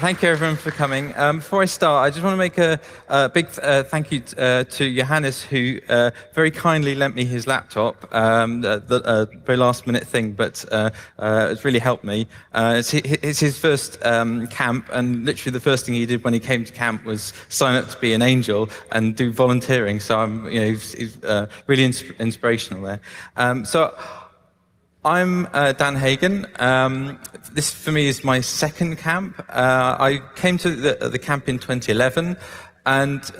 Thank you, everyone, for coming. Before I start, I just want to make a big thank you to Johannes, who very kindly lent me his laptop, the very last-minute thing, but it's really helped me. It's his first camp, and literally the first thing he did when he came to camp was sign up to be an angel and do volunteering. So he's really inspirational there. I'm Dan Hagen. This, for me, is my second camp. I came to the camp in 2011, and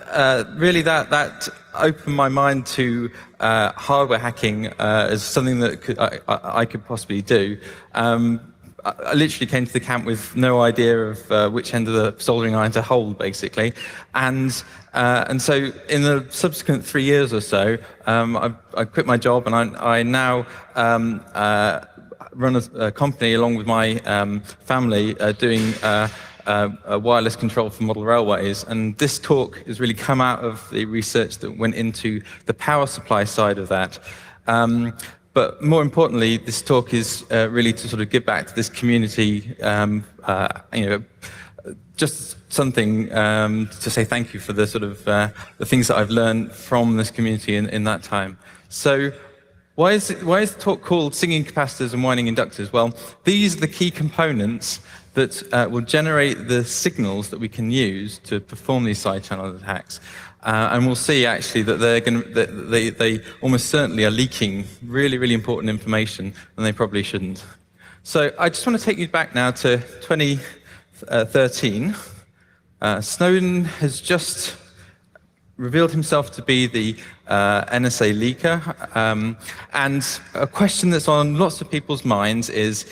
really that opened my mind to hardware hacking as something that I could possibly do. I literally came to the camp with no idea of which end of the soldering iron to hold, basically, and so in the subsequent 3 years or so, I quit my job, and I now run a company along with my family doing wireless control for model railways. And this talk has really come out of the research that went into the power supply side of that. But more importantly, this talk is really to sort of give back to this community, just something to say thank you for the sort of the things that I've learned from this community in that time. So why is the talk called Singing Capacitors and Whining Inductors? Well, these are the key components that will generate the signals that we can use to perform these side channel attacks. And we'll see actually that they almost certainly are leaking really, really important information, and they probably shouldn't. So I just want to take you back now to 2013. Snowden has just revealed himself to be the NSA leaker, and a question that's on lots of people's minds is,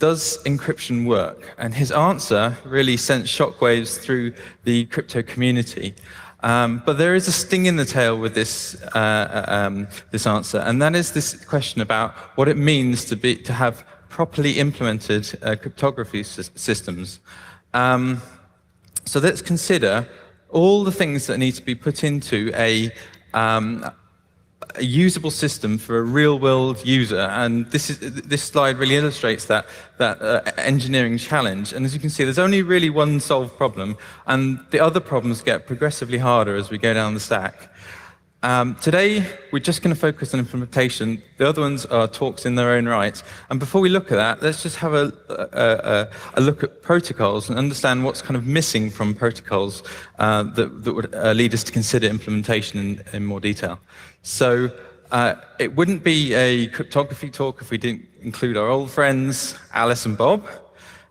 does encryption work? And his answer really sent shockwaves through the crypto community. But there is a sting in the tail with this answer, and that is this question about what it means to have properly implemented cryptography systems. So let's consider all the things that need to be put into a usable system for a real-world user, and this slide really illustrates that engineering challenge. And as you can see, there's only really one solved problem, and the other problems get progressively harder as we go down the stack. Today, we're just going to focus on implementation. The other ones are talks in their own right. And before we look at that, let's just have a look at protocols and understand what's kind of missing from protocols that would lead us to consider implementation in more detail. So it wouldn't be a cryptography talk if we didn't include our old friends, Alice and Bob.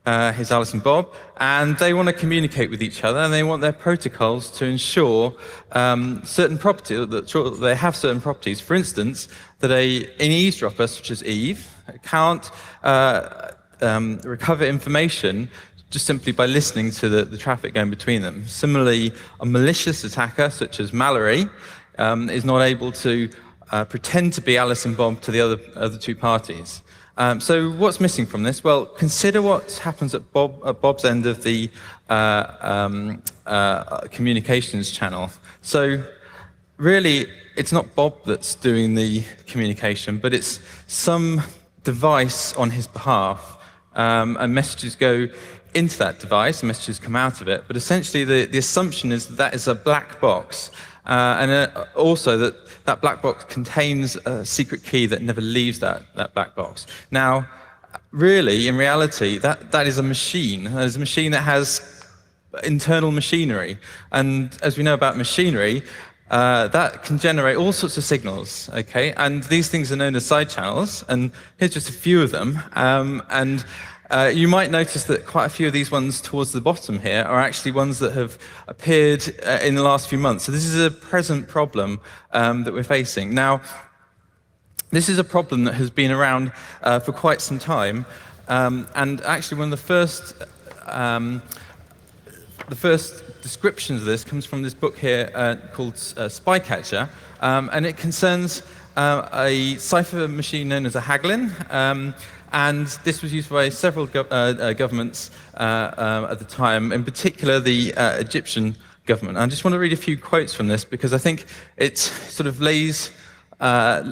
Here's Alice and Bob, and they want to communicate with each other, and they want their protocols to ensure certain properties, that they have certain properties. For instance, that an eavesdropper, such as Eve, can't recover information just simply by listening to the traffic going between them. Similarly, a malicious attacker, such as Mallory, is not able to pretend to be Alice and Bob to the other two parties. So what's missing from this? Well, consider what happens at Bob's end of the communications channel. So really, it's not Bob that's doing the communication, but it's some device on his behalf, and messages go into that device, and messages come out of it. But essentially, the assumption is that is a black box, and also that black box contains a secret key that never leaves that black box. Now, really, in reality, that is a machine. That is a machine that has internal machinery. And as we know about machinery, that can generate all sorts of signals, okay? And these things are known as side channels, and here's just a few of them. You might notice that quite a few of these ones towards the bottom here are actually ones that have appeared in the last few months. So this is a present problem that we're facing. Now, this is a problem that has been around for quite some time, and actually one of the first descriptions of this comes from this book here called Spycatcher, and it concerns a cipher machine known as a Haglin. And this was used by several governments at the time, in particular the Egyptian government. I just want to read a few quotes from this because I think it sort of lays uh,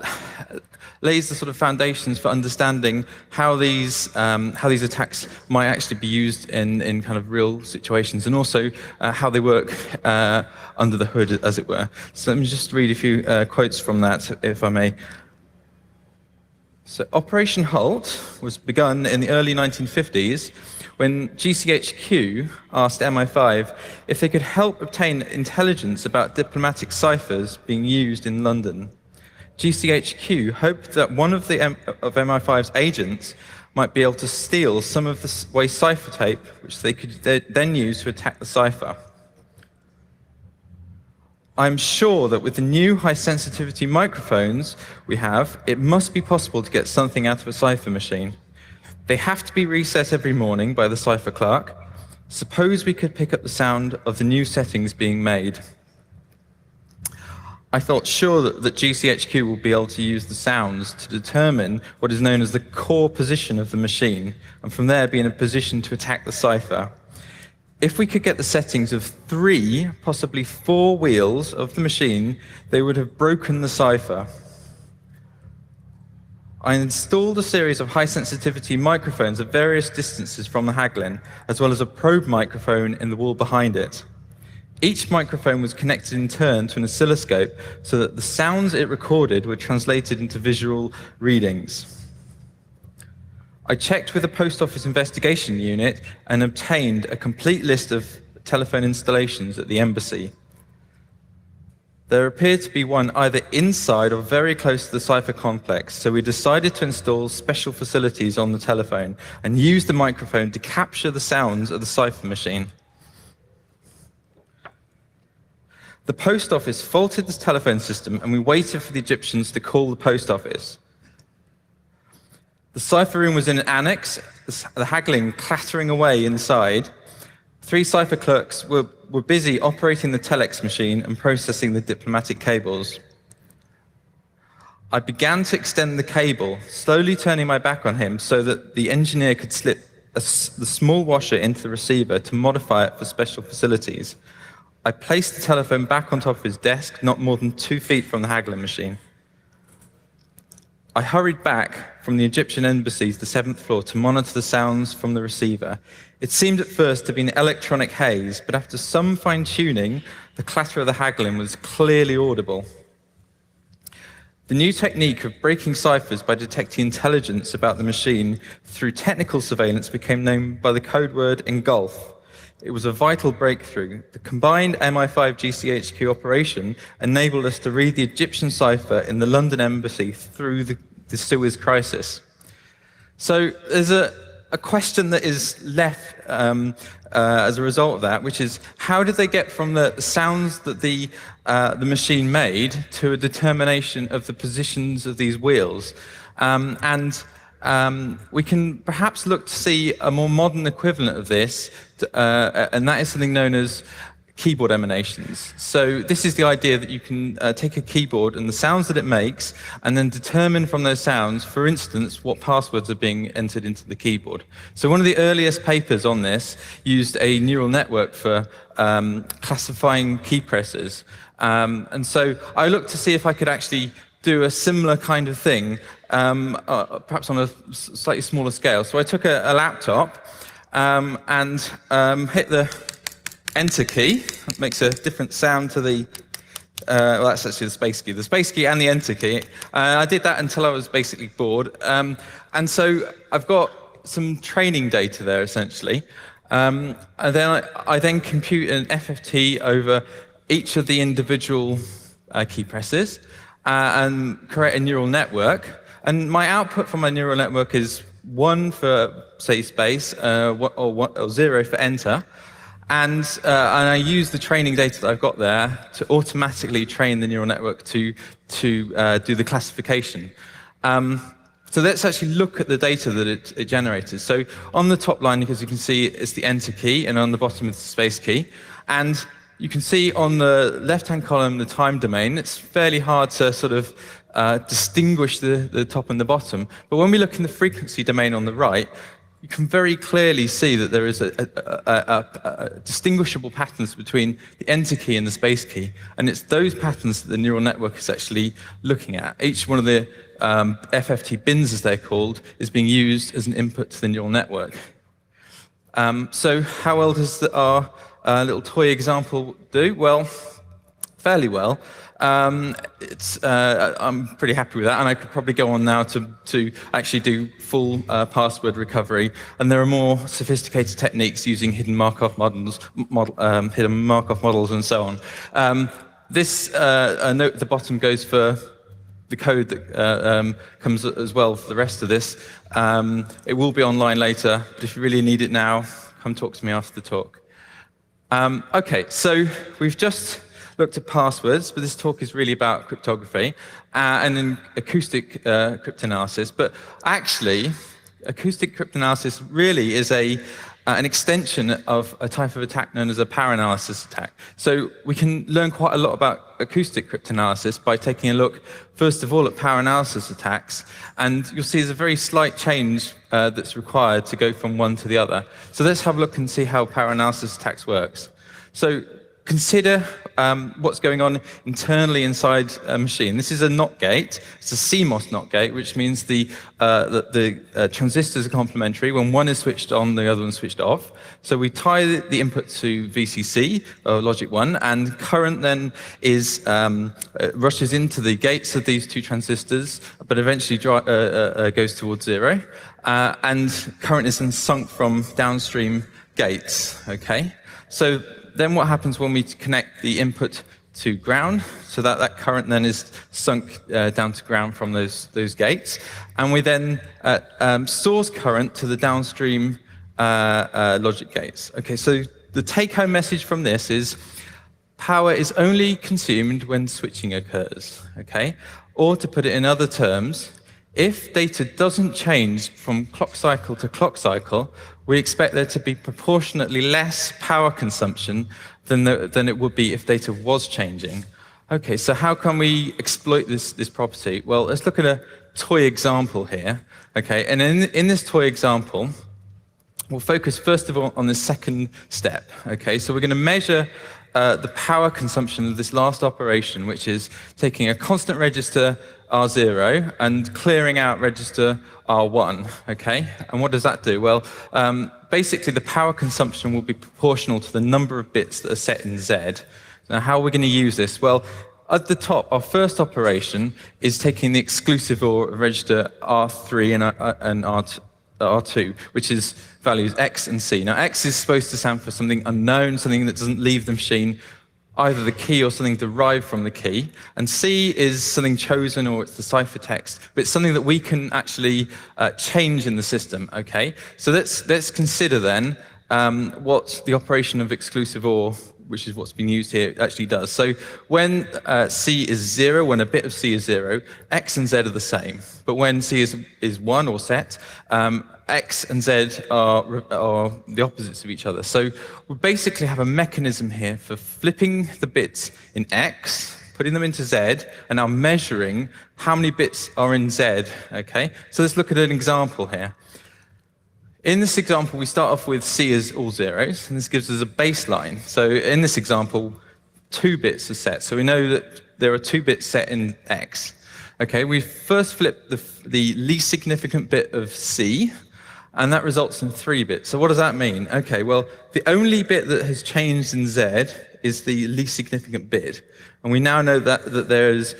lays the sort of foundations for understanding how these attacks might actually be used in kind of real situations, and also how they work under the hood, as it were. So let me just read a few quotes from that, if I may. So Operation Halt was begun in the early 1950s when GCHQ asked MI5 if they could help obtain intelligence about diplomatic ciphers being used in London. GCHQ hoped that one of MI5's agents might be able to steal some of the waste cipher tape, which they could then use to attack the cipher. I'm sure that with the new high-sensitivity microphones we have, it must be possible to get something out of a cipher machine. They have to be reset every morning by the cipher clerk. Suppose we could pick up the sound of the new settings being made. I felt sure that GCHQ will be able to use the sounds to determine what is known as the core position of the machine, and from there be in a position to attack the cipher. If we could get the settings of 3, possibly 4 wheels of the machine, they would have broken the cipher. I installed a series of high-sensitivity microphones at various distances from the haggling, as well as a probe microphone in the wall behind it. Each microphone was connected in turn to an oscilloscope so that the sounds it recorded were translated into visual readings. I checked with the Post Office Investigation Unit and obtained a complete list of telephone installations at the embassy. There appeared to be one either inside or very close to the cipher complex, so we decided to install special facilities on the telephone and use the microphone to capture the sounds of the cipher machine. The post office faulted the telephone system, and we waited for the Egyptians to call the post office. The cipher room was in an annex, the haggling clattering away inside. 3 cipher clerks were busy operating the telex machine and processing the diplomatic cables. I began to extend the cable, slowly turning my back on him so that the engineer could slip the small washer into the receiver to modify it for special facilities. I placed the telephone back on top of his desk, not more than 2 feet from the haggling machine. I hurried back from the Egyptian embassy to the 7th floor to monitor the sounds from the receiver. It seemed at first to be an electronic haze, but after some fine-tuning, the clatter of the haggling was clearly audible. The new technique of breaking ciphers by detecting intelligence about the machine through technical surveillance became known by the code word engulf. It was a vital breakthrough. The combined MI5 GCHQ operation enabled us to read the Egyptian cipher in the London embassy through the Suez crisis. So there's a question that is left as a result of that, which is how did they get from the sounds that the machine made to a determination of the positions of these wheels? We can perhaps look to see a more modern equivalent of this, and that is something known as keyboard emanations. So this is the idea that you can take a keyboard and the sounds that it makes, and then determine from those sounds, for instance, what passwords are being entered into the keyboard. So one of the earliest papers on this used a neural network for classifying key presses. And so I looked to see if I could actually do a similar kind of thing, perhaps on a slightly smaller scale. So I took a laptop and hit the Enter key. It makes a different sound to the, well, that's actually the space key. The space key and the Enter key. I did that until I was basically bored. And so I've got some training data there, essentially. And then I then compute an FFT over each of the individual key presses and create a neural network. And my output from my neural network is 1 for, say, space, or 0 for enter. And I use the training data that I've got there to automatically train the neural network to do the classification. So let's actually look at the data that it generated. So on the top line, as you can see, it's the enter key, and on the bottom is the space key. And you can see on the left-hand column the time domain. It's fairly hard to sort of distinguish the top and the bottom. But when we look in the frequency domain on the right, you can very clearly see that there is a distinguishable patterns between the enter key and the space key, and it's those patterns that the neural network is actually looking at. Each one of the FFT bins, as they're called, is being used as an input to the neural network. So how well does our little toy example do? Well, fairly well. I'm pretty happy with that, and I could probably go on now to actually do full password recovery. And there are more sophisticated techniques using hidden Markov models, and so on. This note at the bottom goes for the code that comes as well for the rest of this. It will be online later, but if you really need it now, come talk to me after the talk. Okay, so we've just looked at passwords, but this talk is really about cryptography and then acoustic cryptanalysis. But actually, acoustic cryptanalysis really is an extension of a type of attack known as a power analysis attack. So we can learn quite a lot about acoustic cryptanalysis by taking a look, first of all, at power analysis attacks. And you'll see there's a very slight change that's required to go from one to the other. So let's have a look and see how power analysis attacks works. So consider what's going on internally inside a machine. This is a NOT gate. It's a CMOS NOT gate, which means the transistors are complementary. When one is switched on, the other one's switched off. So we tie the input to VCC, or logic 1, and current then rushes into the gates of these two transistors, but eventually goes towards 0. And current is then sunk from downstream gates, okay? So then what happens when we connect the input to ground, so that current then is sunk down to ground from those gates, and we then source current to the downstream logic gates. Okay, so the take-home message from this is power is only consumed when switching occurs, okay? Or to put it in other terms, if data doesn't change from clock cycle to clock cycle, we expect there to be proportionately less power consumption than it would be if data was changing. Okay, so how can we exploit this property? Well, let's look at a toy example here. Okay, and in this toy example, we'll focus first of all on the second step. Okay, so we're going to measure the power consumption of this last operation, which is taking a constant register R0 and clearing out register R1, okay? And what does that do? Well, basically the power consumption will be proportional to the number of bits that are set in Z. Now, how are we going to use this? Well, at the top, our first operation is taking the exclusive OR of register R3 and R2, which is values X and C. Now, X is supposed to stand for something unknown, something that doesn't leave the machine, either the key or something derived from the key. And C is something chosen, or it's the ciphertext, but it's something that we can actually change in the system, okay? So let's consider then what the operation of exclusive OR, which is what's been used here, actually does. So when C is 0, when a bit of C is 0, X and Z are the same. But when C is 1 or set, X and Z are the opposites of each other. So we basically have a mechanism here for flipping the bits in X, putting them into Z, and now measuring how many bits are in Z, okay? So let's look at an example here. In this example, we start off with C as all zeros, and this gives us a baseline. So in this example, 2 bits are set. So we know that there are 2 bits set in X. Okay, we first flip the least significant bit of C, and that results in 3 bits. So what does that mean? Okay, well, the only bit that has changed in Z is the least significant bit. And we now know that there is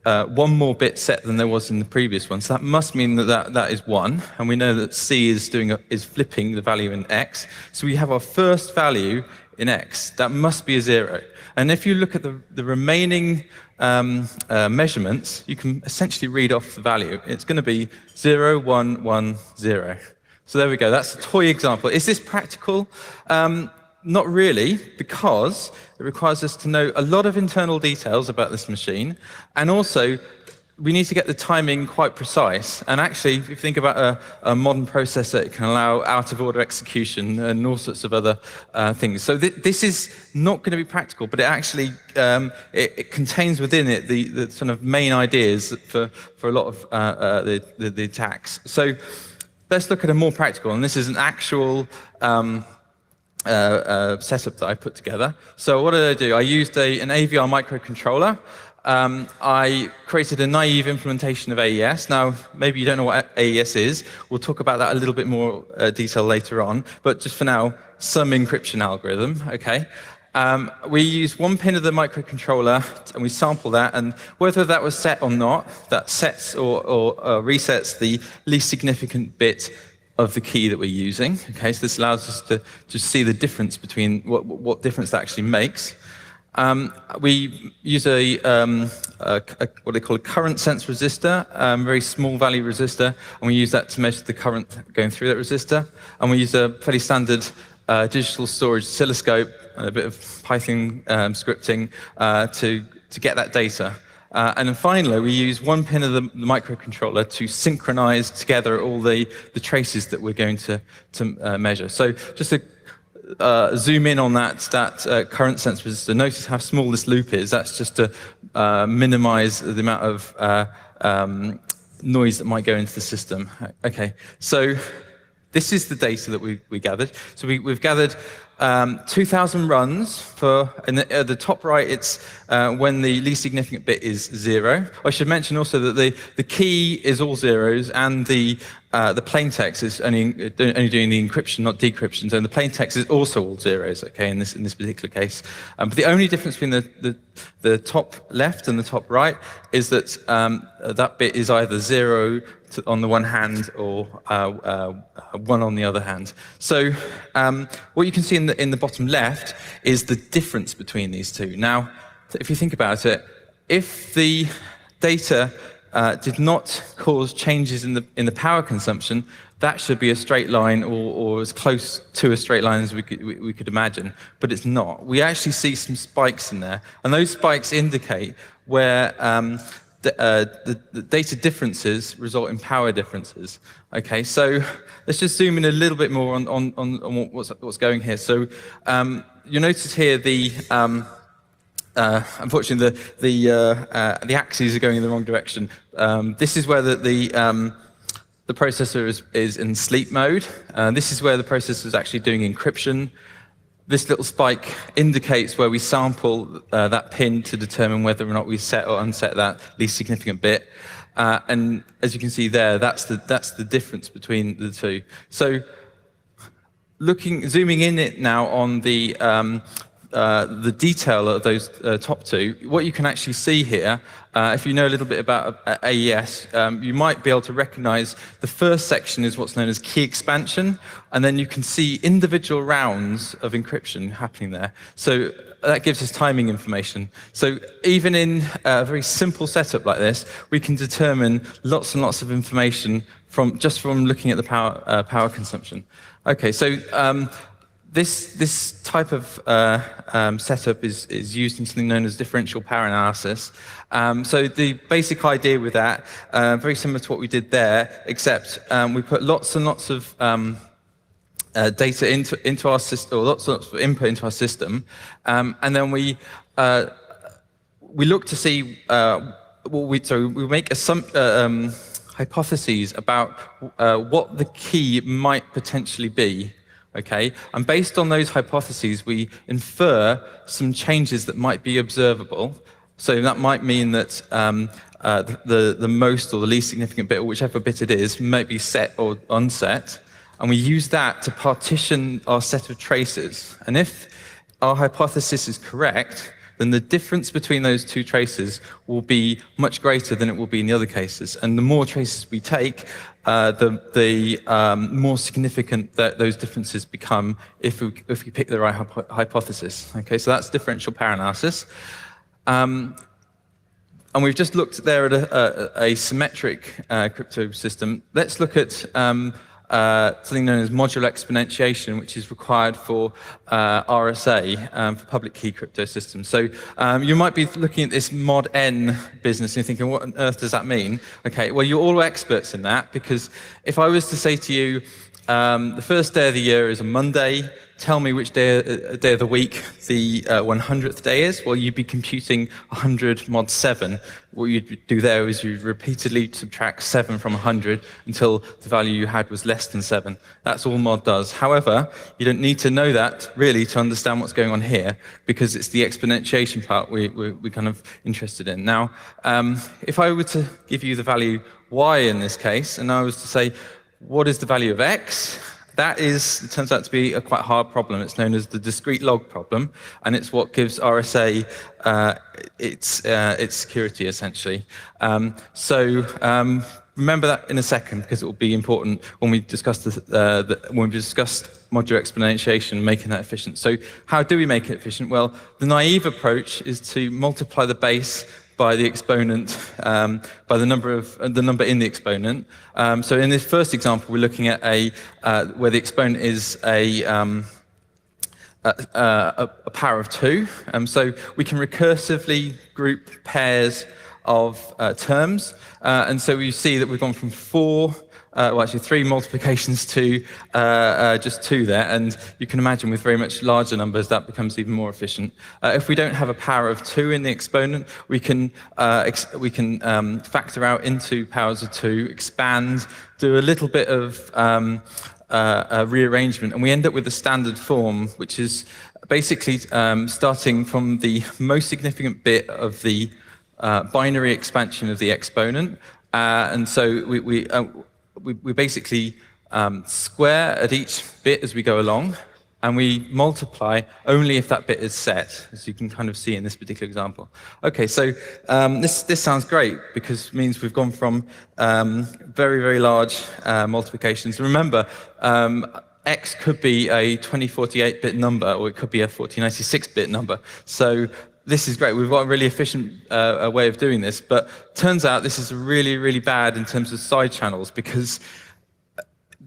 1 more bit set than there was in the previous one. So that must mean that is 1. And we know that C is flipping the value in X. So we have our first value in X. That must be a 0. And if you look at the remaining measurements, you can essentially read off the value. It's going to be 0, 1, 1, 0. So there we go. That's a toy example. Is this practical? Not really, because it requires us to know a lot of internal details about this machine, and also we need to get the timing quite precise. And actually, if you think about a modern processor, it can allow out-of-order execution and all sorts of other things. So this is not going to be practical, but it actually it contains within it the sort of main ideas for a lot of the attacks. So let's look at a more practical, and this is an actual setup that I put together. So what did I do? I used an AVR microcontroller. I created a naive implementation of AES. Now, maybe you don't know what AES is. We'll talk about that a little bit more detail later on. But just for now, some encryption algorithm, okay? We use one pin of the microcontroller, and we sample that, and whether that was set or not, that sets or resets the least significant bit of the key that we're using. Okay, so this allows us to just see the difference between what difference that actually makes. We use what they call a current sense resistor, very small value resistor, and we use that to measure the current going through that resistor. And we use a fairly standard digital storage oscilloscope and a bit of Python scripting to get that data. And then finally, we use one pin of the microcontroller to synchronize together all the traces that we're going to measure. So just to zoom in on that current sense resistor, notice how small this loop is. That's just to minimize the amount of noise that might go into the system. Okay, so this is the data that we gathered. So we've gathered 2,000 runs for, and at the top right, it's when the least significant bit is 0. I should mention also that the key is all zeros, and the plain text is only doing the encryption, not decryption. So the plain text is also all zeros, okay, in this particular case. But the only difference between the top left and the top right is that that bit is either 0 on the one hand or 1 on the other hand. So what you can see in the bottom left is the difference between these two. Now, if you think about it, if the data did not cause changes in the power consumption, that should be a straight line or as close to a straight line as we could imagine, but it's not. We actually see some spikes in there, and those spikes indicate where the data differences result in power differences. Okay, so let's just zoom in a little bit more on what's going here. So you notice here unfortunately the axes are going in the wrong direction. This is where the processor is in sleep mode. This is where the processor is actually doing encryption. This little spike indicates where we sample that pin to determine whether or not we set or unset that least significant bit. And as you can see there, that's the difference between the two. So zooming in it now on the detail of those top two, what you can actually see here, if you know a little bit about AES, you might be able to recognize the first section is what's known as key expansion, and then you can see individual rounds of encryption happening there. So that gives us timing information. So even in a very simple setup like this, we can determine lots and lots of information just from looking at the power consumption. Okay, so this type of setup is used in something known as differential power analysis. So the basic idea with that, very similar to what we did there, except we put lots and lots of data into our system, or lots and lots of input into our system, and then we look to see we make hypotheses about what the key might potentially be. Okay, and based on those hypotheses, we infer some changes that might be observable. So that might mean that the most or the least significant bit, or whichever bit it is, might be set or unset. And we use that to partition our set of traces. And if our hypothesis is correct, then the difference between those two traces will be much greater than it will be in the other cases. And the more traces we take, the more significant that those differences become if we pick the right hypothesis. Okay, so that's differential power analysis. And we've just looked there at a symmetric crypto system. Let's look at something known as modular exponentiation, which is required for RSA, for public key crypto systems. So you might be looking at this mod n business and you're thinking, what on earth does that mean? Okay, well, you're all experts in that, because if I was to say to you, the first day of the year is a Monday, tell me which day of the week the 100th day is, well, you'd be computing 100 mod 7. What you'd do there is you'd repeatedly subtract 7 from 100 until the value you had was less than 7. That's all mod does. However, you don't need to know that, really, to understand what's going on here, because it's the exponentiation part we're kind of interested in. Now, if I were to give you the value y in this case, and I was to say, what is the value of x? That it turns out to be a quite hard problem. It's known as the discrete log problem, and it's what gives RSA its security, essentially. Remember that in a second, because it will be important when we discuss when we discuss modular exponentiation, making that efficient. So how do we make it efficient? Well, the naive approach is to multiply the base by the exponent, by the number in the exponent. So in this first example, we're looking at where the exponent is a power of 2. So we can recursively group pairs of terms, and so we see that we've gone from 3 multiplications to just 2 there, and you can imagine with very much larger numbers that becomes even more efficient. If we don't have a power of 2 in the exponent, we can factor out into powers of 2, expand, do a little bit of rearrangement, and we end up with the standard form, which is basically starting from the most significant bit of the binary expansion of the exponent, and so we basically square at each bit as we go along, and we multiply only if that bit is set, as you can kind of see in this particular example. Okay, so this sounds great, because it means we've gone from very, very large multiplications. Remember, x could be a 2048-bit number, or it could be a 4096-bit number. So this is great. We've got a really efficient way of doing this, but turns out this is really, really bad in terms of side channels, because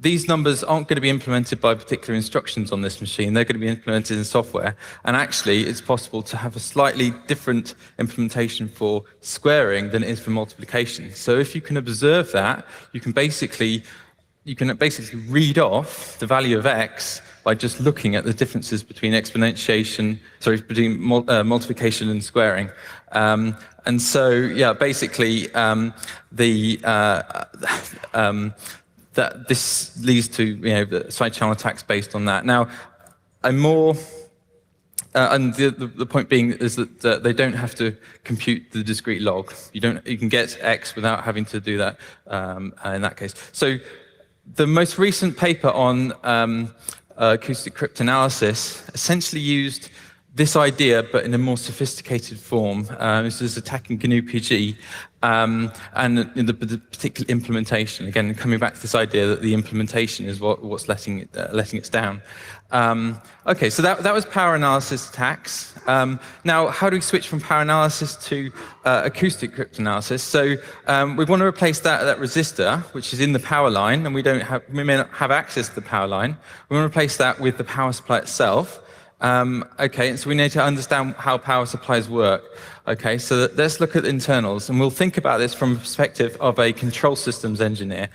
these numbers aren't going to be implemented by particular instructions on this machine. They're going to be implemented in software. And actually, it's possible to have a slightly different implementation for squaring than it is for multiplication. So if you can observe that, you can basically read off the value of x by just looking at the differences between between multiplication and squaring. And so, yeah, basically, that this leads to the side channel attacks based on that. Now, and the point being is that they don't have to compute the discrete log. You can get x without having to do that in that case. So the most recent paper on acoustic cryptanalysis essentially used this idea, but in a more sophisticated form. This is attacking GNU-PG, and in the particular implementation. Again, coming back to this idea that the implementation is what's letting it down. Okay, so that was power analysis attacks. Now, how do we switch from power analysis to acoustic cryptanalysis? So we want to replace that resistor, which is in the power line, and we may not have access to the power line. We want to replace that with the power supply itself. Okay, so we need to understand how power supplies work. Okay, so let's look at the internals, and we'll think about this from the perspective of a control systems engineer.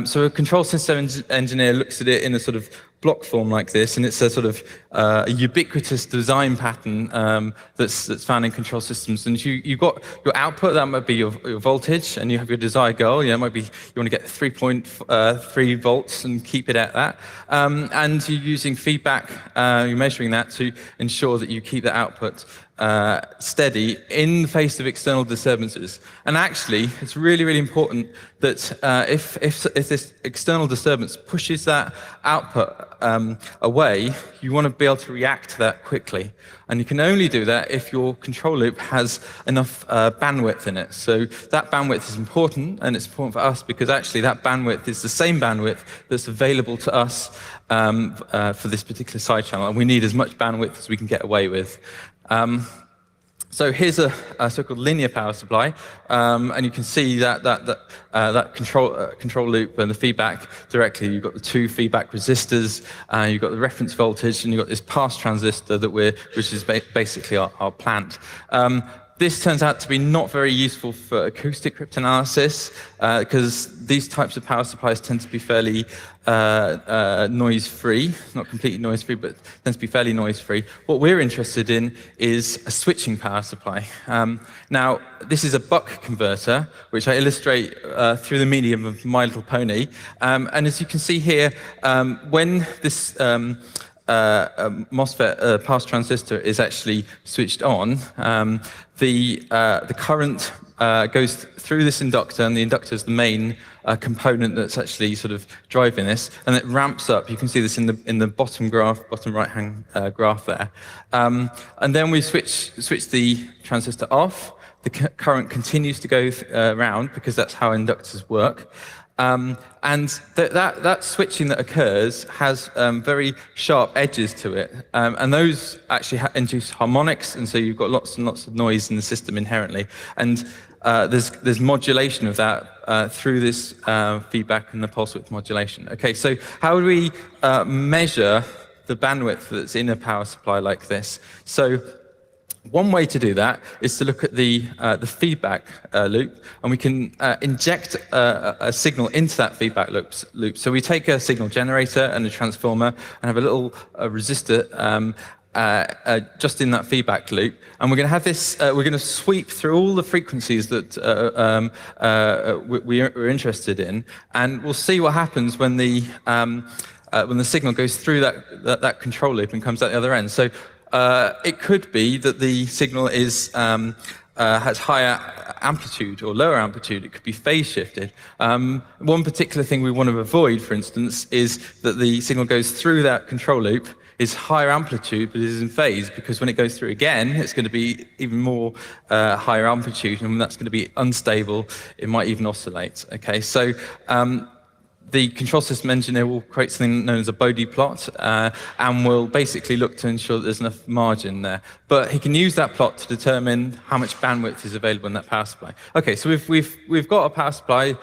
So a control systems engineer looks at it in a sort of block form like this, and it's a sort of a ubiquitous design pattern that's found in control systems. And you've got your output, that might be your voltage, and you have your desired goal. It might be you want to get 3.3 volts and keep it at that. And you're using feedback, you're measuring that to ensure that you keep the output steady in the face of external disturbances. And actually, it's really, really important that if this external disturbance pushes that output away, you want to be able to react to that quickly. And you can only do that if your control loop has enough bandwidth in it. So that bandwidth is important, and it's important for us because actually that bandwidth is the same bandwidth that's available to us for this particular side channel, and we need as much bandwidth as we can get away with. So here's a so-called linear power supply, and you can see that control loop and the feedback directly. You've got the two feedback resistors, you've got the reference voltage, and you've got this pass transistor which is basically our plant. This turns out to be not very useful for acoustic cryptanalysis because these types of power supplies tend to be fairly noise-free, not completely noise-free, but tends to be fairly noise-free. What we're interested in is a switching power supply. Now, this is a buck converter, which I illustrate through the medium of My Little Pony. And as you can see here, when this MOSFET pass transistor is actually switched on, the current goes through this inductor, and the inductor is the main component that's actually sort of driving this, and it ramps up. You can see this in the bottom graph, bottom right-hand graph there. And then we switch the transistor off. The current continues to go around because that's how inductors work. And that switching that occurs has very sharp edges to it, and those actually induce harmonics, and so you've got lots and lots of noise in the system inherently. And there's modulation of that through this feedback and the pulse width modulation. Okay, so how do we measure the bandwidth that's in a power supply like this? So one way to do that is to look at the feedback loop, and we can inject a signal into that feedback loop. So we take a signal generator and a transformer and have a little resistor just in that feedback loop, and we're going to have this. We're going to sweep through all the frequencies that we're interested in, and we'll see what happens when the signal goes through that control loop and comes out the other end. So it could be that the signal has higher amplitude or lower amplitude. It could be phase shifted. One particular thing we want to avoid, for instance, is that the signal goes through that control loop, is higher amplitude, but is in phase, because when it goes through again, it's going to be even more higher amplitude, and that's going to be unstable. It might even oscillate. Okay, so the control system engineer will create something known as a Bode plot, and will basically look to ensure that there's enough margin there. But he can use that plot to determine how much bandwidth is available in that power supply. Okay, so we've got a power supply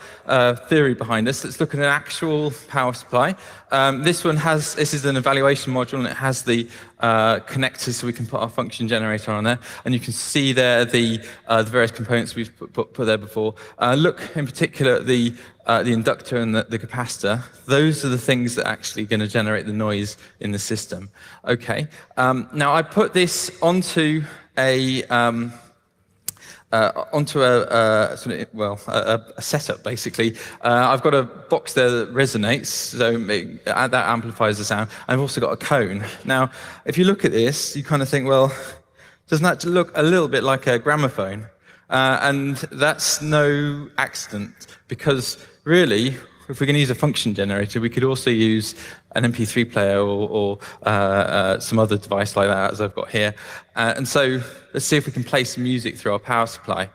theory behind us. Let's look at an actual power supply. This is an evaluation module, and it has the connectors, so we can put our function generator on there, and you can see there the various components we've put there before. Look in particular at the inductor and the capacitor. Those are the things that are actually going to generate the noise in the system. Okay. Now I put this onto a setup basically. I've got a box there that resonates, so that amplifies the sound. I've also got a cone. Now, if you look at this, you kind of think, well, doesn't that look a little bit like a gramophone? And that's no accident, because really, if we're going to use a function generator, we could also use an MP3 player or some other device like that, as I've got here. And so let's see if we can play some music through our power supply.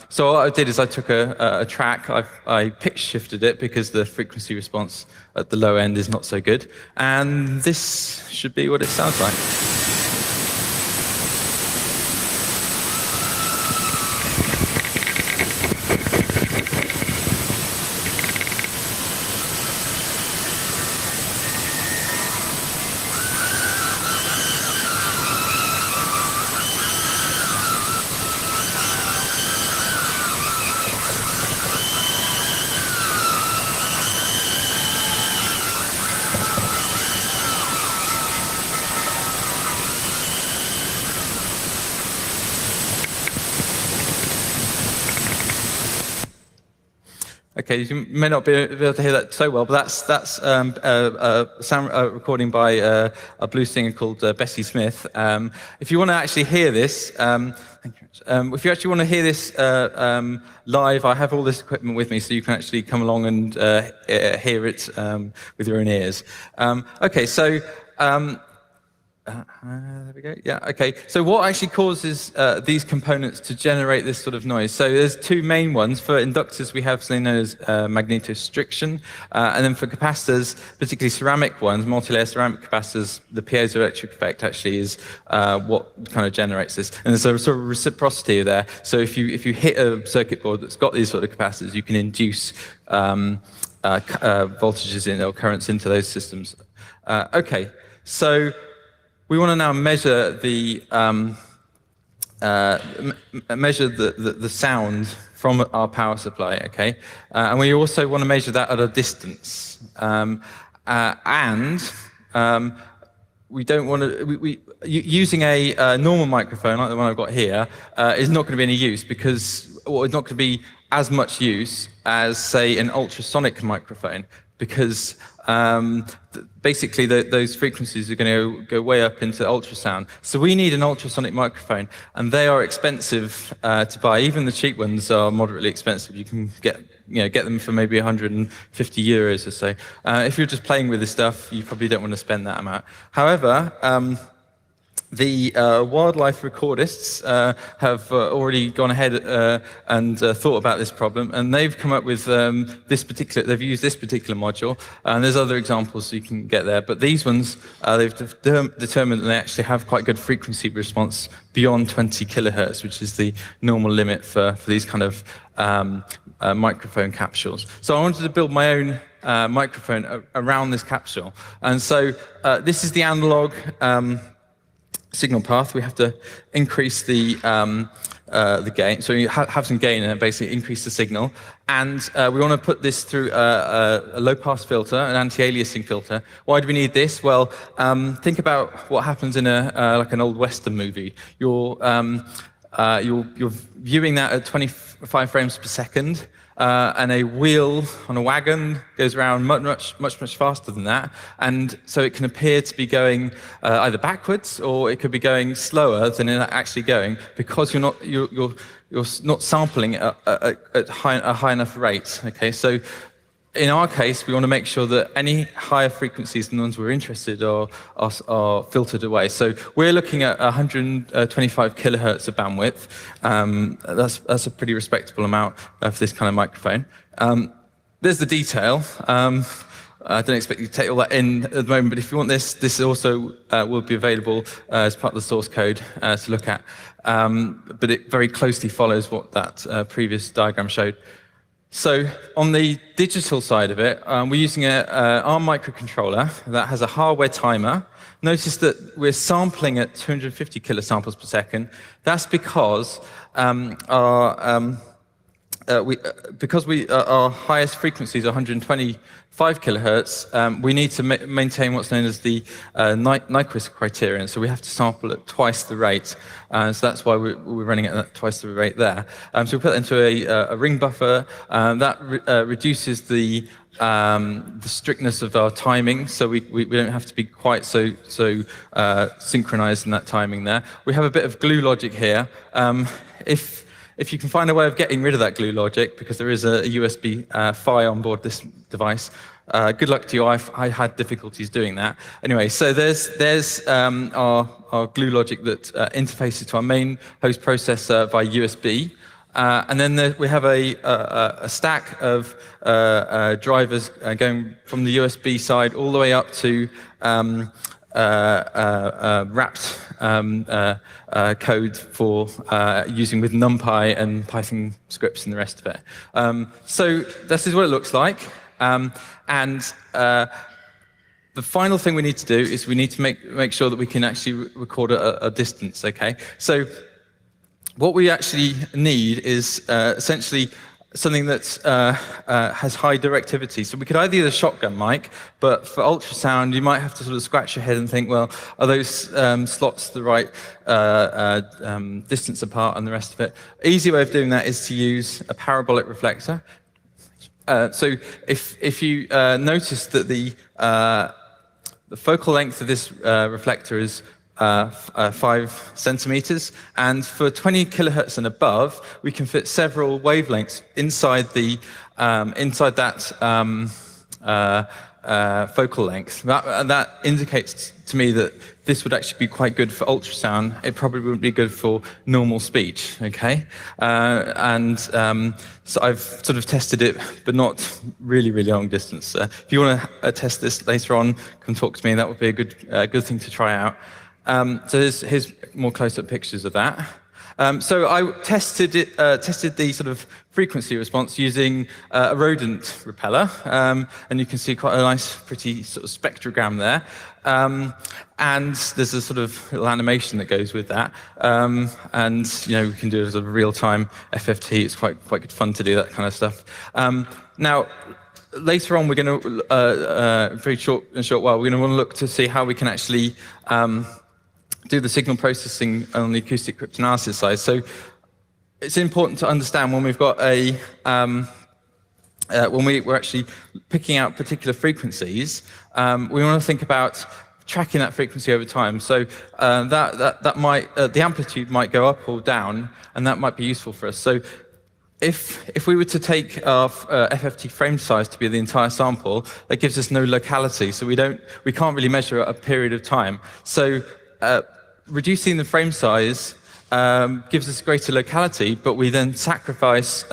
So what I did is I took a track, I pitch shifted it because the frequency response at the low end is not so good. And this should be what it sounds like. Okay, you may not be able to hear that so well, but that's a sound recording by a blues singer called Bessie Smith. If you want to actually hear this, if you actually want to hear this live, I have all this equipment with me, so you can actually come along and hear it with your own ears. Okay, so. There we go. Yeah, okay. So what actually causes these components to generate this sort of noise? So there's two main ones. For inductors, we have something known as magnetostriction. And then for capacitors, particularly ceramic ones, multi-layer ceramic capacitors, the piezoelectric effect actually is what kind of generates this. And there's a sort of reciprocity there. So if you hit a circuit board that's got these sort of capacitors, you can induce voltages or currents into those systems. Okay, so we want to now measure the measure the sound from our power supply, okay? And we also want to measure that at a distance. And we don't want to, using a normal microphone like the one I've got here is not going to be any use because, well, it's not going to be as much use as, say, an ultrasonic microphone because basically those frequencies are going to go way up into ultrasound. So we need an ultrasonic microphone, and they are expensive to buy. Even the cheap ones are moderately expensive. You can get them for maybe 150 euros or so. If you're just playing with this stuff, you probably don't want to spend that amount. However, the wildlife recordists have already gone ahead and thought about this problem, and they've come up with they've used this particular module, and there's other examples you can get there, but these ones, they've determined that they actually have quite good frequency response beyond 20 kilohertz, which is the normal limit for these kind of microphone capsules. So I wanted to build my own microphone around this capsule, and so this is the analog signal path. We have to increase the gain, so you have some gain and basically increase the signal. And we want to put this through a low-pass filter, an anti-aliasing filter. Why do we need this? Well, think about what happens in like an old Western movie. You're viewing that at 25 frames per second. And a wheel on a wagon goes around much faster than that, and so it can appear to be going either backwards or it could be going slower than it's actually going because you're not sampling at a high enough rate. Okay, so in our case, we want to make sure that any higher frequencies than the ones we're interested in are filtered away. So we're looking at 125 kilohertz of bandwidth. That's a pretty respectable amount for this kind of microphone. There's the detail. I don't expect you to take all that in at the moment, but if you want this also will be available as part of the source code to look at. But it very closely follows what that previous diagram showed. So on the digital side of it, we're using an ARM microcontroller that has a hardware timer. Notice that we're sampling at 250 kilosamples per second. That's because our highest frequency is 125 kilohertz, we need to maintain what's known as the Nyquist criterion. So we have to sample at twice the rate. So that's why we're running it at twice the rate there. So we put that into a ring buffer. That reduces the strictness of our timing, so we don't have to be quite so synchronized in that timing there. We have a bit of glue logic here. If you can find a way of getting rid of that glue logic, because there is a USB PHY on board this device, good luck to you. I had difficulties doing that. Anyway, so there's our glue logic that interfaces to our main host processor via USB. And then we have a stack of drivers going from the USB side all the way up to wrapped code for using with NumPy and Python scripts and the rest of it. So this is what it looks like. And the final thing we need to do is we need to make sure that we can actually record a distance, okay? So what we actually need is essentially something that has high directivity. So we could either use a shotgun mic, but for ultrasound, you might have to sort of scratch your head and think, well, are those slots the right distance apart and the rest of it? Easy way of doing that is to use a parabolic reflector. So if you notice that the focal length of this reflector is 5 centimeters, and for 20 kilohertz and above, we can fit several wavelengths inside that focal length. That indicates to me that this would actually be quite good for ultrasound. It probably wouldn't be good for normal speech, okay? So I've sort of tested it, but not really long distance. If you want to test this later on, come talk to me. That would be a good thing to try out. So here's more close-up pictures of that. So I tested the sort of frequency response using a rodent repeller, and you can see quite a nice, pretty sort of spectrogram there. And there's a sort of little animation that goes with that, and we can do a sort of real-time FFT. It's quite good fun to do that kind of stuff. Now, later on, we're going to very short while we're going to want to look to see how we can actually do the signal processing on the acoustic cryptanalysis side. So it's important to understand when we've got when we're actually picking out particular frequencies, we want to think about tracking that frequency over time. So that might the amplitude might go up or down, and that might be useful for us. So if we were to take our FFT frame size to be the entire sample, that gives us no locality. So we can't really measure a period of time. So reducing the frame size gives us greater locality, but we then sacrifice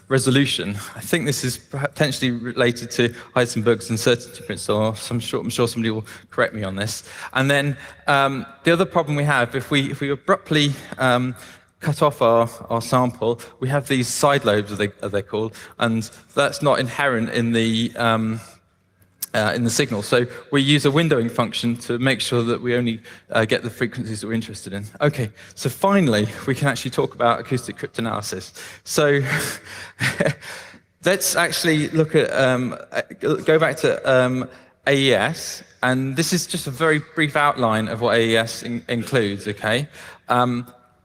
resolution. I think this is potentially related to Heisenberg's uncertainty principle. I'm sure somebody will correct me on this. And then the other problem we have, if we abruptly cut off our sample, we have these side lobes, as they're called, and that's not inherent in the signal. So we use a windowing function to make sure that we only get the frequencies that we're interested in. Okay, so finally, we can actually talk about acoustic cryptanalysis. So let's actually look at, go back to AES, and this is just a very brief outline of what AES includes, okay?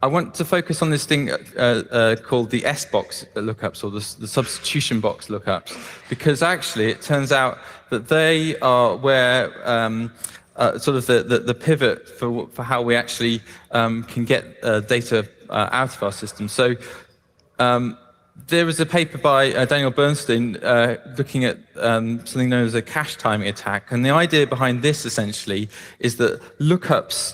I want to focus on this thing called the S-box lookups, or the substitution box lookups, because actually it turns out that they are where sort of the pivot for how we actually can get data out of our system. So there was a paper by Daniel Bernstein looking at something known as a cache timing attack, and the idea behind this essentially is that lookups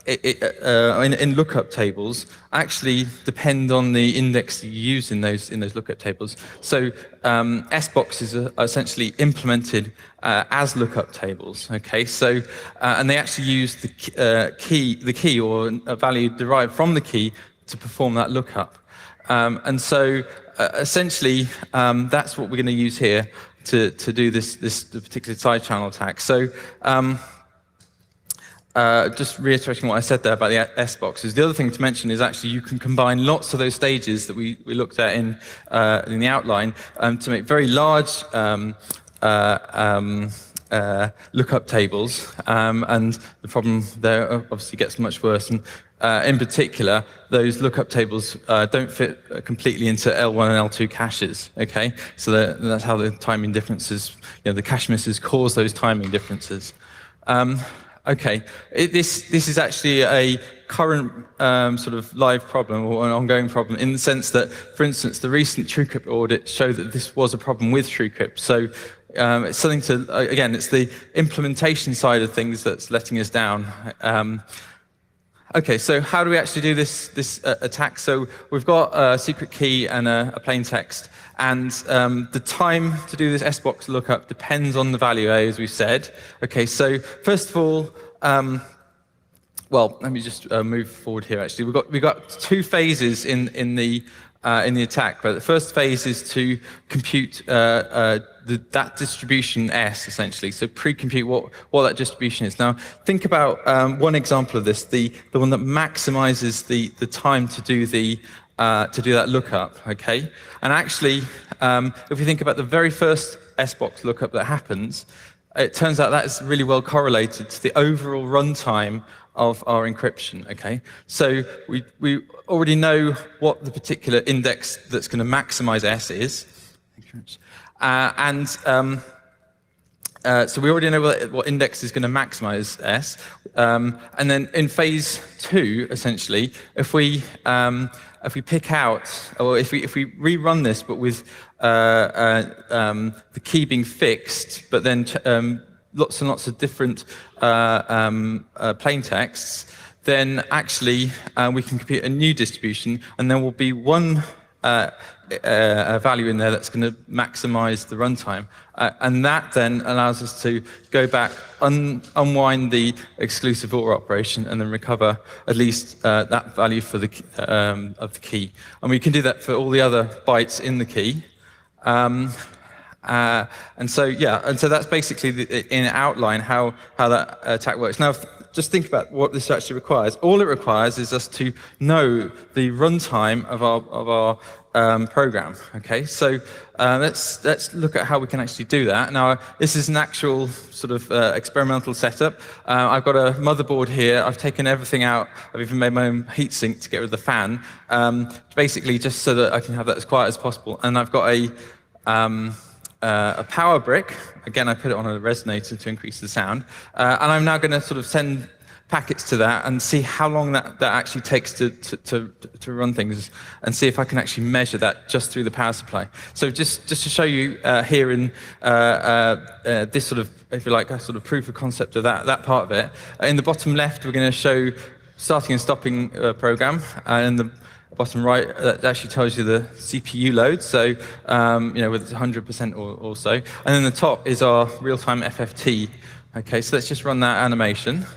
in lookup tables actually depend on the index you use in those lookup tables. So S-boxes are essentially implemented as lookup tables. Okay, so and they actually use the key or a value derived from the key to perform that lookup. And so essentially that's what we're going to use here to do this particular side channel attack. So just reiterating what I said there about the S-boxes, the other thing to mention is actually you can combine lots of those stages that we looked at in the outline to make very large lookup tables, and the problem there obviously gets much worse. And in particular, those lookup tables don't fit completely into L1 and L2 caches. Okay, so that's how the timing differences, the cache misses cause those timing differences. Okay, this is actually a current sort of live problem or an ongoing problem in the sense that, for instance, the recent TrueCrypt audit showed that this was a problem with TrueCrypt. So it's something to, again, it's the implementation side of things that's letting us down. Okay, so how do we actually do this attack? So we've got a secret key and a plain text, and the time to do this S-box lookup depends on the value A, as we said. Okay, so first of all, well, let me just move forward here. Actually, we've got two phases in the attack. But the first phase is to compute that distribution S, essentially. So pre-compute what that distribution is. Now, think about one example of this, the one that maximizes the time to do that lookup. Okay, and actually, if we think about the very first S-box lookup that happens, it turns out that is really well correlated to the overall runtime of our encryption. Okay, so we already know what the particular index that's going to maximize S is, so we already know what index is going to maximize S. And then in phase 2, essentially, if we pick out, or if we rerun this, but with the key being fixed, but then lots and lots of different plain texts, then actually we can compute a new distribution, and there will be one a value in there that's going to maximize the runtime. And that then allows us to go back, unwind the exclusive OR operation, and then recover at least that value for the of the key. And we can do that for all the other bytes in the key. And so that's basically in outline how that attack works. Now, just think about what this actually requires. All it requires is us to know the runtime of our program. Okay, so let's look at how we can actually do that. Now, this is an actual sort of experimental setup. I've got a motherboard here. I've taken everything out. I've even made my own heatsink to get rid of the fan, basically just so that I can have that as quiet as possible. And I've got a power brick. Again, I put it on a resonator to increase the sound. And I'm now going to sort of send packets to that and see how long that actually takes to run things, and see if I can actually measure that just through the power supply. So just to show you here in this sort of, if you like, a sort of proof of concept of that part of it. In the bottom left, we're going to show starting and stopping program, and in the bottom right, that actually tells you the CPU load, so whether it's 100% or so. And then the top is our real-time FFT. Okay, so let's just run that animation.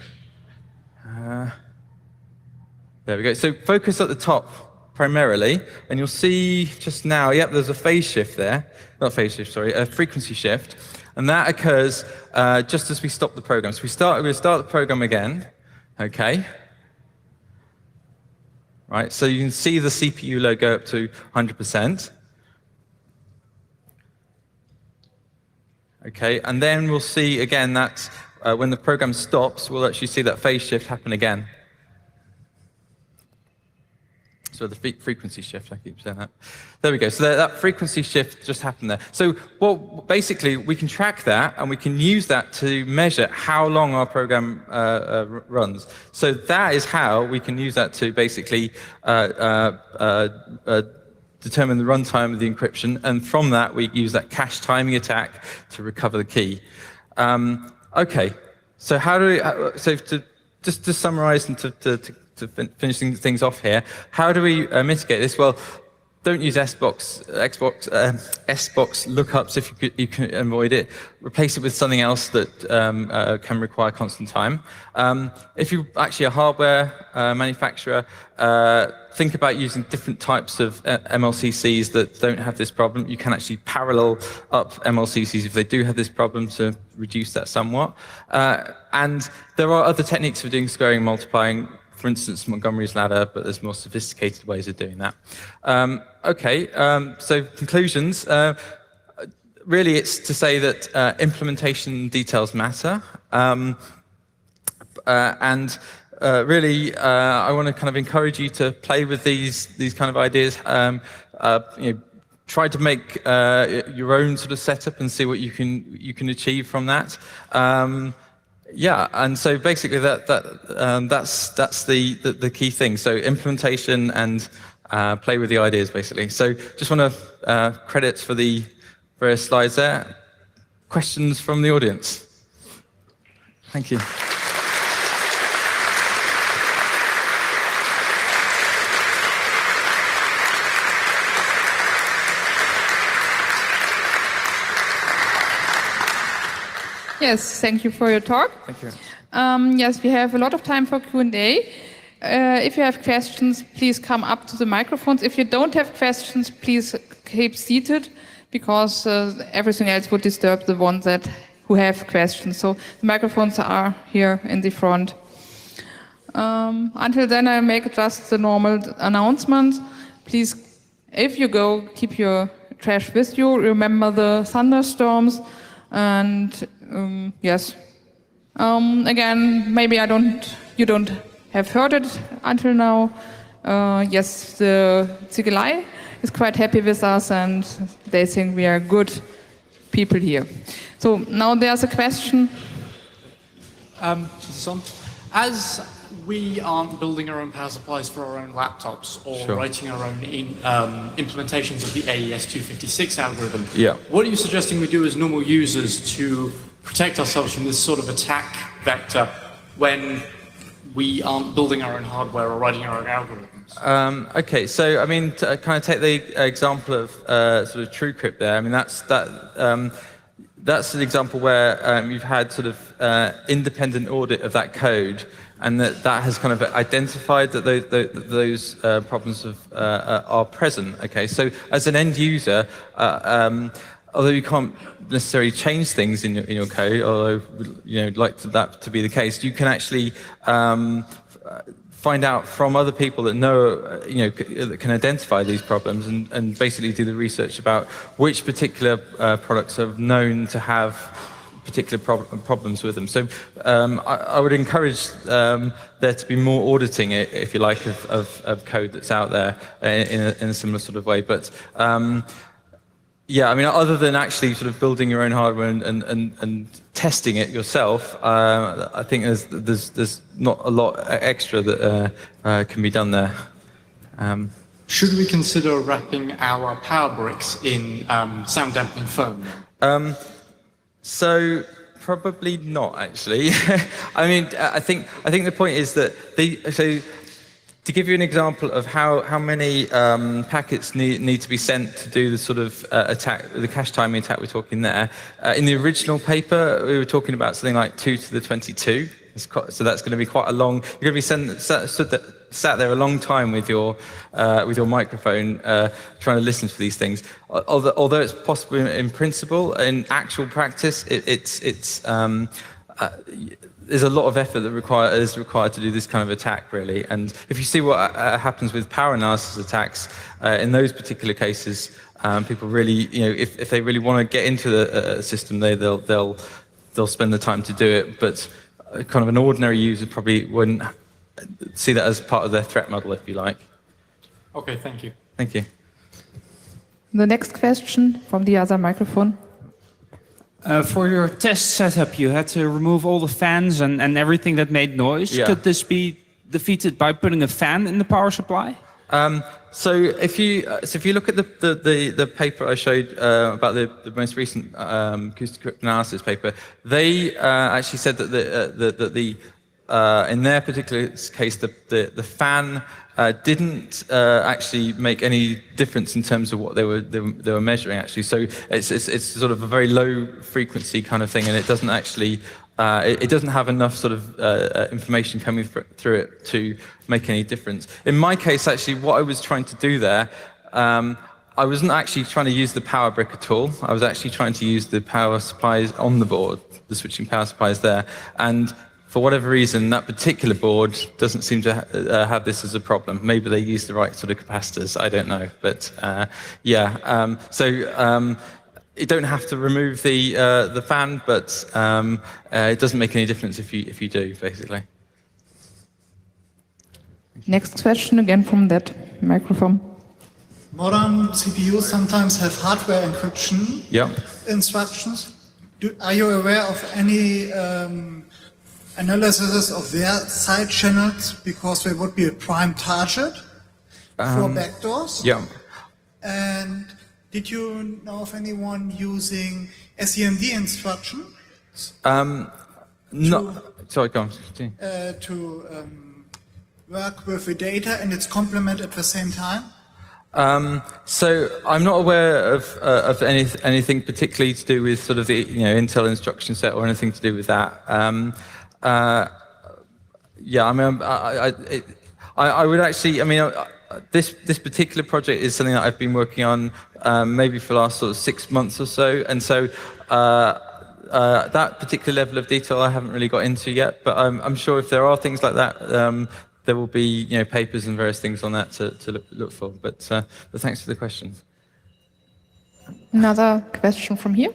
There we go. So focus at the top primarily, and you'll see just now, yep, there's a phase shift there. Not phase shift, sorry, a frequency shift. And that occurs just as we stop the program. So we'll start the program again, okay? Right, so you can see the CPU load go up to 100%. Okay, and then we'll see again that when the program stops, we'll actually see that phase shift happen again. So the frequency shift, I keep saying that. There we go. So that frequency shift just happened there. So basically, we can track that, and we can use that to measure how long our program runs. So that is how we can use that to basically determine the runtime of the encryption. And from that, we use that cache timing attack to recover the key. Okay. So how do we? Just to summarize and to finish things off here, how do we mitigate this? Well, don't use SBox lookups if you can avoid it. Replace it with something else that can require constant time. If you're actually a hardware manufacturer, think about using different types of MLCCs that don't have this problem. You can actually parallel up MLCCs if they do have this problem to reduce that somewhat. And there are other techniques for doing squaring and multiplying. For instance, Montgomery's ladder, but there's more sophisticated ways of doing that. So conclusions. Really, it's to say that implementation details matter. Really, I want to kind of encourage you to play with these kind of ideas. Try to make your own sort of setup and see what you can achieve from that. Yeah, and so basically that's the key thing. So implementation and play with the ideas, basically. So just want to credits for the various slides there. Questions from the audience? Thank you. Yes, thank you for your talk. Thank you. Yes, we have a lot of time for Q&A. If you have questions, please come up to the microphones. If you don't have questions, please keep seated, because everything else would disturb the ones who have questions. So the microphones are here in the front. Until then, I make just the normal announcements. Please, if you go, keep your trash with you. Remember the thunderstorms. And yes, again, maybe you don't have heard it until now. Yes, the CCC is quite happy with us, and they think we are good people here. So now there's a question. As we aren't building our own power supplies for our own laptops or writing our own implementations of the AES-256 algorithm, what are you suggesting we do as normal users to protect ourselves from this sort of attack vector when we aren't building our own hardware or writing our own algorithms? Okay, so I mean, to kind of take the example of sort of TrueCrypt there. I mean, that's an example where you've had sort of independent audit of that code, and that has kind of identified that those problems are present. Okay, so as an end user, although you can't necessarily change things in your code, although like that to be the case, you can actually find out from other people that know, that can identify these problems, and basically do the research about which particular products are known to have particular problems with them. So I would encourage there to be more auditing, if you like, of code that's out there in a similar sort of way. But yeah, I mean, other than actually sort of building your own hardware and testing it yourself, I think there's not a lot extra that can be done there. Should we consider wrapping our power bricks in sound dampening foam? So probably not, actually. I mean, I think the point is that to give you an example of how many packets need to be sent to do the sort of attack, the cache timing attack we're talking there, in the original paper we were talking about something like 2 to the 22. So that's going to be quite a long. You're going to be sat there a long time with your microphone trying to listen to these things. Although it's possible in principle, in actual practice, there's a lot of effort that is required to do this kind of attack, really. And if you see what happens with power analysis attacks, in those particular cases, people really, if they really want to get into the system, they'll spend the time to do it. But kind of an ordinary user probably wouldn't see that as part of their threat model, if you like. Okay, thank you. Thank you. The next question from the other microphone. For your test setup, you had to remove all the fans and everything that made noise. Yeah. Could this be defeated by putting a fan in the power supply? So if you look at the paper I showed about the most recent acoustic cryptanalysis paper, they actually said that in their particular case the fan didn't actually make any difference in terms of what they were measuring, actually. So it's sort of a very low frequency kind of thing, and it doesn't actually it doesn't have enough sort of information coming through it to make any difference. In my case, actually, what I was trying to do there, I wasn't actually trying to use the power brick at all. I was actually trying to use the power supplies on the board, the switching power supplies there, and for whatever reason, that particular board doesn't seem to have this as a problem. Maybe they use the right sort of capacitors, I don't know. But yeah, you don't have to remove the fan, but it doesn't make any difference if you do, basically. Next question again from that microphone. Modern CPUs sometimes have hardware encryption instructions. Are you aware of any analysis of their side channels, because they would be a prime target for backdoors? Yeah. And did you know of anyone using SEMD instructions? No. Sorry, go on. To work with the data and its complement at the same time? So I'm not aware of anything particularly to do with sort of the Intel instruction set or anything to do with that. Yeah, I mean, I would actually, I mean, this particular project is something that I've been working on maybe for the last sort of 6 months or so, and so that particular level of detail I haven't really got into yet. But I'm sure if there are things like that, there will be papers and various things on that to look for. But thanks for the question. Another question from here.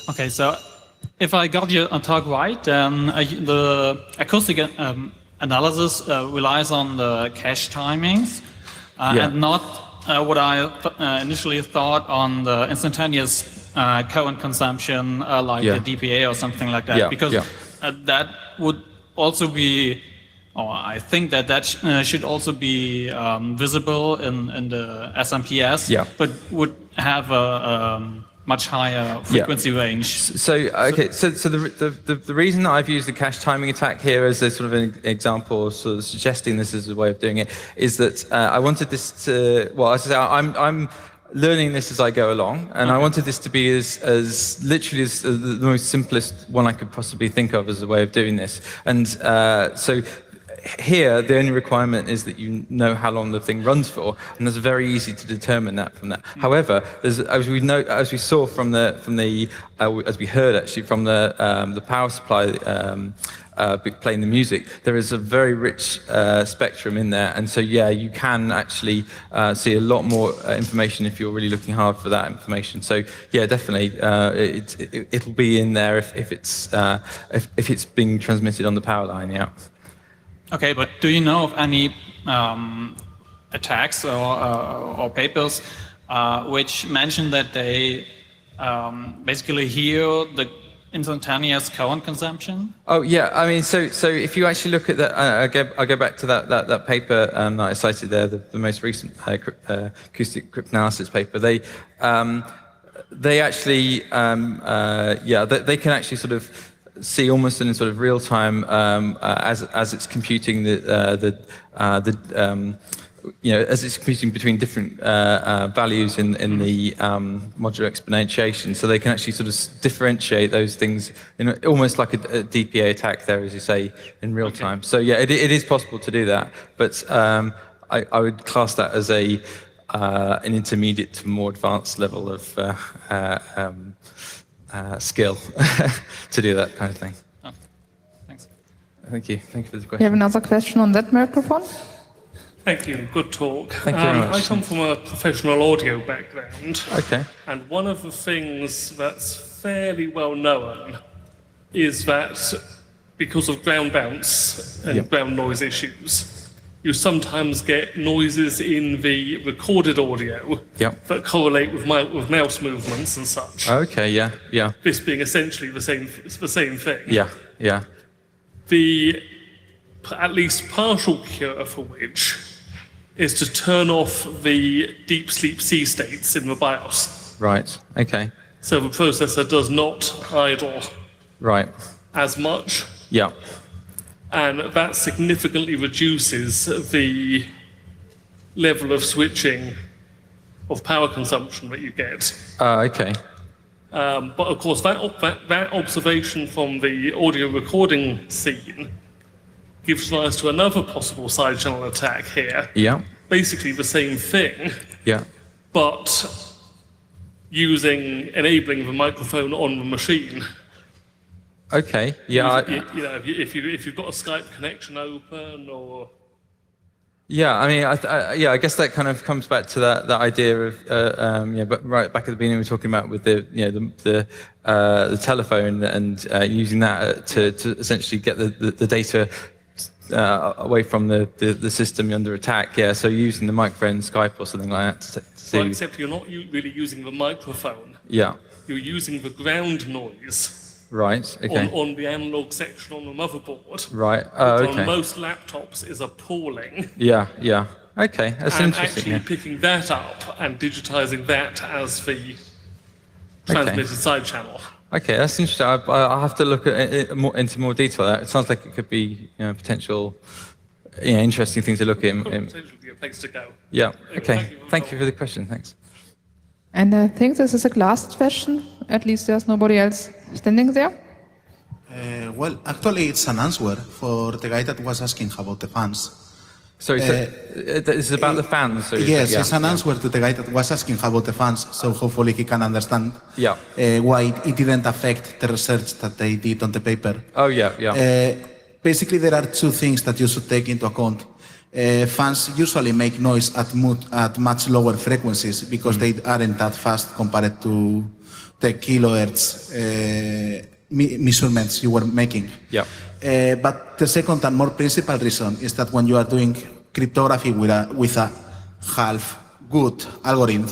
Okay, so if I got your talk right, then the acoustic analysis relies on the cache timings and not what I initially thought on the instantaneous current consumption like the DPA or something like that. Because that would also be, or I think that should also be visible in the SMPS, but would have much higher frequency range. So the reason that I've used the cache timing attack here as a sort of an example, sort of suggesting this as a way of doing it, is that I wanted this to, well, as I say, I'm learning this as I go along, and I wanted this to be as literally as the most simplest one I could possibly think of as a way of doing this. And so here, the only requirement is that you know how long the thing runs for, and it's very easy to determine that from that. However, as we saw as we heard actually from the power supply playing the music, there is a very rich spectrum in there, and so you can actually see a lot more information if you're really looking hard for that information. So definitely, it'll be in there if it's being transmitted on the power line. Yeah. Okay, but do you know of any attacks or papers which mention that they basically hear the instantaneous current consumption? Oh yeah, I mean, so if you actually look at that, I go back to that paper that I cited there, the most recent acoustic cryptanalysis paper. They actually, they can actually sort of see almost in sort of real time as it's computing as it's computing between different values in the modular exponentiation, so they can actually sort of differentiate those things in almost like a DPA attack there, as you say, in real time. So it is possible to do that, but I would class that as an intermediate to more advanced level of skill to do that kind of thing. Oh, thanks. Thank you for the question. You have another question on that microphone? Thank you. Good talk. Thank you very much. I come from a professional audio background. Okay. And one of the things that's fairly well known is that because of ground bounce and ground noise issues, you sometimes get noises in the recorded audio that correlate with mouse movements and such. Okay, yeah. This being essentially the same thing. Yeah. The at least partial cure for which is to turn off the deep sleep C states in the BIOS. Right, okay. So the processor does not idle as much. Yeah. And that significantly reduces the level of switching of power consumption that you get. Okay. But of course, that observation from the audio recording scene gives rise to another possible side channel attack here. Yeah. Basically the same thing. Yeah. But enabling the microphone on the machine. Okay. Yeah. If you've got a Skype connection open or. Yeah, I mean, I guess that kind of comes back to that idea of, but right back at the beginning we were talking about with the telephone and using that to essentially get the data away from the system under attack. Yeah, so using the microphone, Skype or something like that to see. Well, except you're not really using the microphone. Yeah. You're using the ground noise. Right, okay. On the analog section on the motherboard. Right, okay. On most laptops is appalling. Yeah. Okay, that's and interesting. Actually picking that up and digitizing that as the transmitted side channel. Okay, that's interesting. I'll have to look at it into more detail. It sounds like it could be potential interesting thing to look at. Potentially be a place to go. Yeah, okay. Thank you for the question. Thanks. And I think this is the last question. At least there's nobody else standing there. Well, actually, it's an answer for the guy that was asking about the fans. Sorry, this is about the fans. So yes, it's an answer to the guy that was asking about the fans, so hopefully he can understand why it didn't affect the research that they did on the paper. Oh, yeah. Basically, there are two things that you should take into account. Fans usually make noise at much lower frequencies because they aren't that fast compared to the kilohertz measurements you were making. Yeah. But the second and more principal reason is that when you are doing cryptography with a half good algorithm,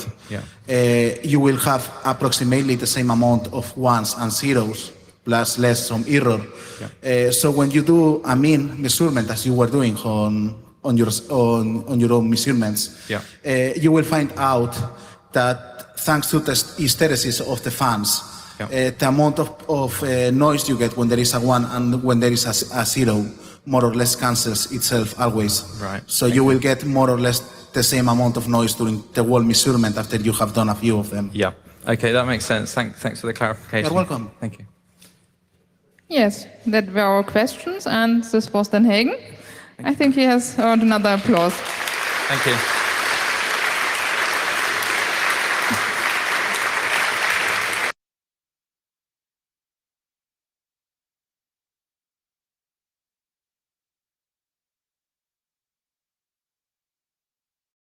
you will have approximately the same amount of ones and zeros plus less some error. Yeah. So when you do a mean measurement, as you were doing on your own measurements, you will find out that thanks to the hysteresis of the fans, the amount of noise you get when there is a 1 and when there is a 0 more or less cancels itself always. Right. So you will get more or less the same amount of noise during the whole measurement after you have done a few of them. Yeah. Okay, that makes sense. Thanks for the clarification. You're welcome. Thank you. Yes, that were our questions, and this was Dan Hagen. I think he has earned another applause. Thank you.